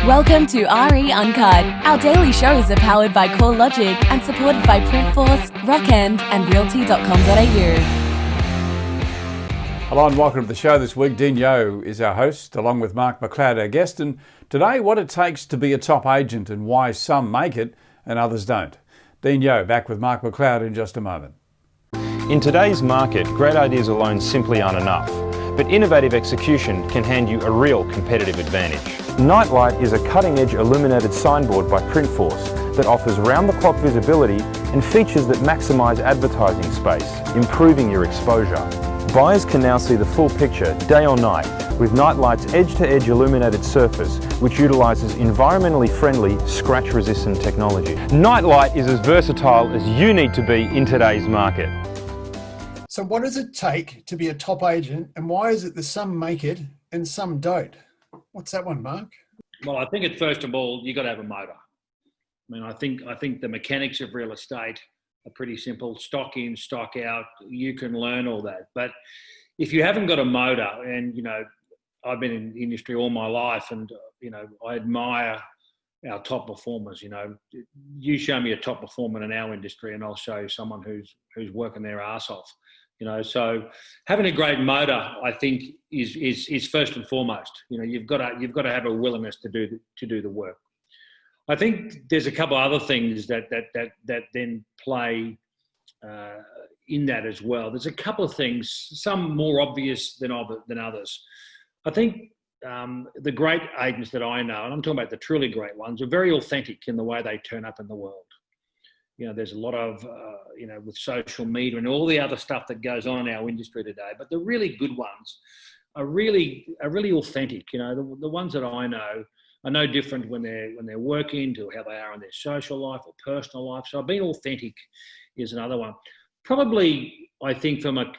Welcome to RE Uncut. Our daily shows are powered by CoreLogic and supported by Printforce, Rockend and Realty.com.au. Hello and welcome to the show this week. Dean Yeo is our host, along with Mark McLeod, our guest. And today, what it takes to be a top agent and why some make it and others don't. Dean Yeo back with Mark McLeod in just a moment. In today's market, great ideas alone simply aren't enough, but innovative execution can hand you a real competitive advantage. Nightlight is a cutting-edge illuminated signboard by Printforce that offers round-the-clock visibility and features that maximise advertising space, improving your exposure. Buyers can now see the full picture, day or night, with Nightlight's edge-to-edge illuminated surface, which utilises environmentally friendly, scratch-resistant technology. Nightlight is as versatile as you need to be in today's market. So what does it take to be a top agent, and why is it that some make it and some don't? What's that one, Mark? Well, I think first of all, you got to have a motor. I mean, I think the mechanics of real estate are pretty simple. Stock in, stock out. You can learn all that. But if you haven't got a motor, and, I've been in the industry all my life, and, I admire our top performers. You show me a top performer in our industry and I'll show you someone who's working their ass off. So having a great motor, I think, is first and foremost. You've got to have a willingness to do the work. I think there's a couple other things that then play in that as well. There's a couple of things, some more obvious than others. I think the great agents that I know, and I'm talking about the truly great ones, are very authentic in the way they turn up in the world. There's a lot of, with social media and all the other stuff that goes on in our industry today. But the really good ones are really authentic. The ones that I know are no different when they're working to how they are in their social life or personal life. So being authentic is another one. Probably, I think from a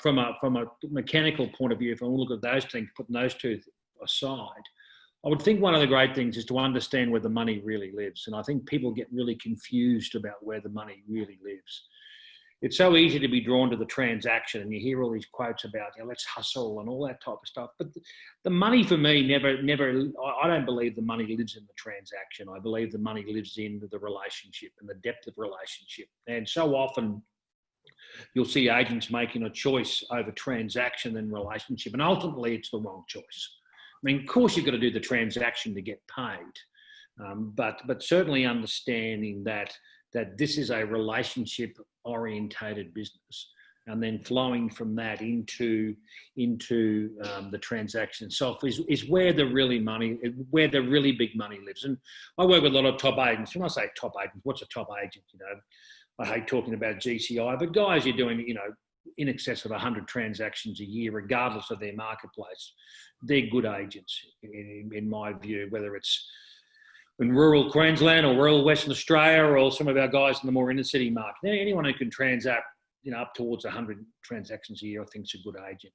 mechanical point of view, if I look at those things, putting those two aside, I would think one of the great things is to understand where the money really lives. And I think people get really confused about where the money really lives. It's so easy to be drawn to the transaction, and you hear all these quotes about, let's hustle and all that type of stuff. But the money for me I don't believe the money lives in the transaction. I believe the money lives in the relationship and the depth of relationship. And so often you'll see agents making a choice over transaction and relationship, and ultimately it's the wrong choice. I mean, of course, you've got to do the transaction to get paid, but certainly understanding that this is a relationship-orientated business, and then flowing from that into the transaction itself is where the really big money lives. And I work with a lot of top agents. When I say top agents, what's a top agent? I hate talking about GCI, but guys, you're doing in excess of 100 transactions a year, regardless of their marketplace. They're good agents, in my view, whether it's in rural Queensland or rural Western Australia, or some of our guys in the more inner city market. Anyone who can transact, up towards 100 transactions a year, I think is a good agent.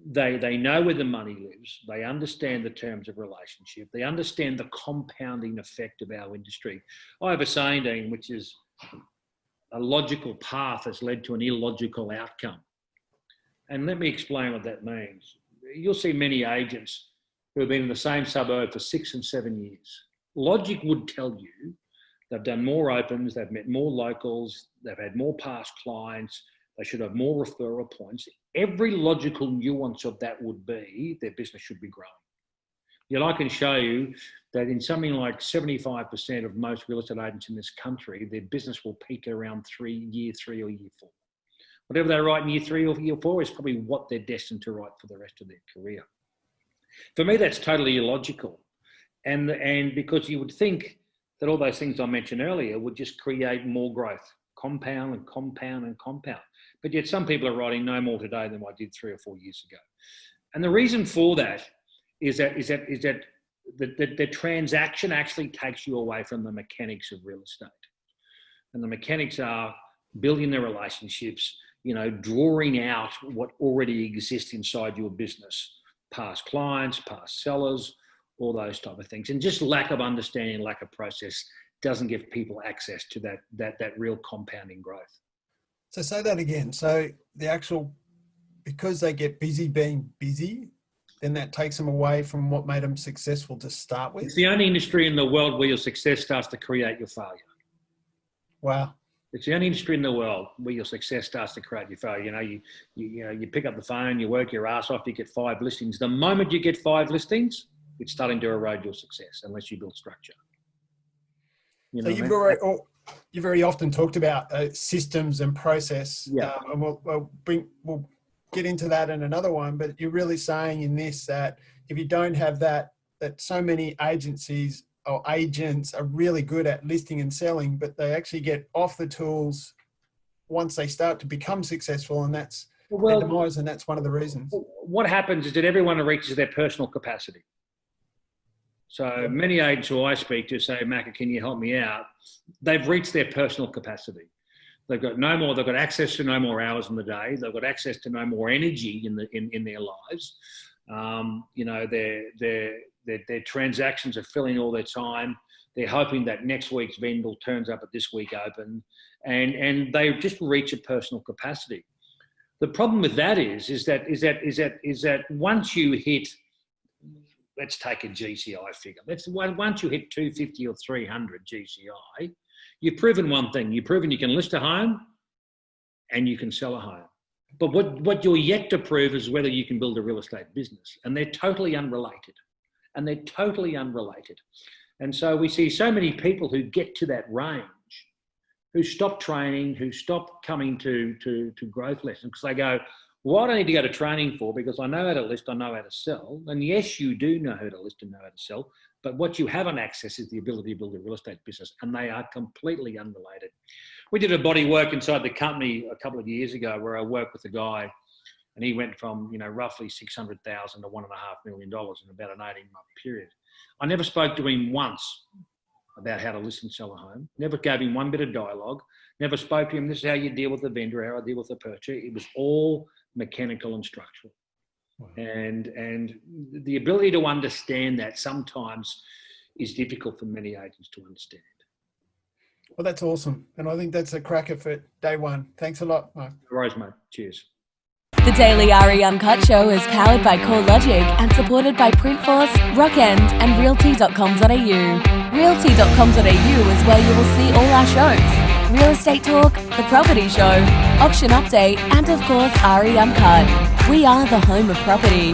They know where the money lives. They understand the terms of relationship. They understand the compounding effect of our industry. I have a saying, Dean, which is, a logical path has led to an illogical outcome. And let me explain what that means. You'll see many agents who have been in the same suburb for 6 and 7 years. Logic would tell you they've done more opens, they've met more locals, they've had more past clients, they should have more referral points. Every logical nuance of that would be their business should be growing. Yet I can show you that in something like 75% of most real estate agents in this country, their business will peak at around year three or year 4. Whatever they write in year 3 or year 4 is probably what they're destined to write for the rest of their career. For me, that's totally illogical. And because you would think that all those things I mentioned earlier would just create more growth, compound and compound and compound. But yet some people are writing no more today than what I did 3 or 4 years ago. And the reason for that is that the transaction actually takes you away from the mechanics of real estate. And the mechanics are building the relationships, drawing out what already exists inside your business, past clients, past sellers, all those type of things. And just lack of understanding, lack of process doesn't give people access to that real compounding growth. So say that again. So because they get busy being busy, then that takes them away from what made them successful to start with? It's the only industry in the world where your success starts to create your failure. Wow. It's the only industry in the world where your success starts to create your failure. You pick up the phone, you work your ass off, you get 5 listings. The moment you get 5 listings, it's starting to erode your success unless you build structure. So you've very often talked about systems and process. Yeah. And we'll get into that in another one, but you're really saying in this that if you don't have that so many agencies or agents are really good at listing and selling, but they actually get off the tools once they start to become successful, and that's their demise, and that's one of the reasons. What happens is that everyone reaches their personal capacity. So many agents who I speak to say, Macca, can you help me out? They've reached their personal capacity. They've got access to no more hours in the day. They've got access to no more energy in their lives. Their transactions are filling all their time. They're hoping that next week's vendor turns up at this week open, and they just reach a personal capacity. The problem with that is that once you hit, let's take a GCI figure. Once you hit 250 or 300 GCI, you've proven one thing. You've proven you can list a home and you can sell a home. But what you're yet to prove is whether you can build a real estate business. And they're totally unrelated. And so we see so many people who get to that range, who stop training, who stop coming to growth lessons because they go, well, I don't need to go to training for because I know how to list, I know how to sell. And yes, you do know how to list and know how to sell, but what you haven't accessed is the ability to build a real estate business, and they are completely unrelated. We did a body work inside the company a couple of years ago where I worked with a guy, and he went from roughly $600,000 to $1.5 million in about an 18-month period. I never spoke to him once about how to list and sell a home. Never gave him one bit of dialogue. Never spoke to him. This is how you deal with the vendor, how I deal with the purchaser. It was all mechanical and structural. Wow. And the ability to understand that sometimes is difficult for many agents to understand. Well, that's awesome. And I think that's a cracker for day one. Thanks a lot, Mark. No worries, mate. Cheers. The Daily RE Uncut show is powered by CoreLogic and supported by Printforce, Rockend and Realty.com.au. Realty.com.au is where you will see all our shows. Real Estate Talk, The Property Show, Auction Update, and of course RE Uncut. We are the home of property.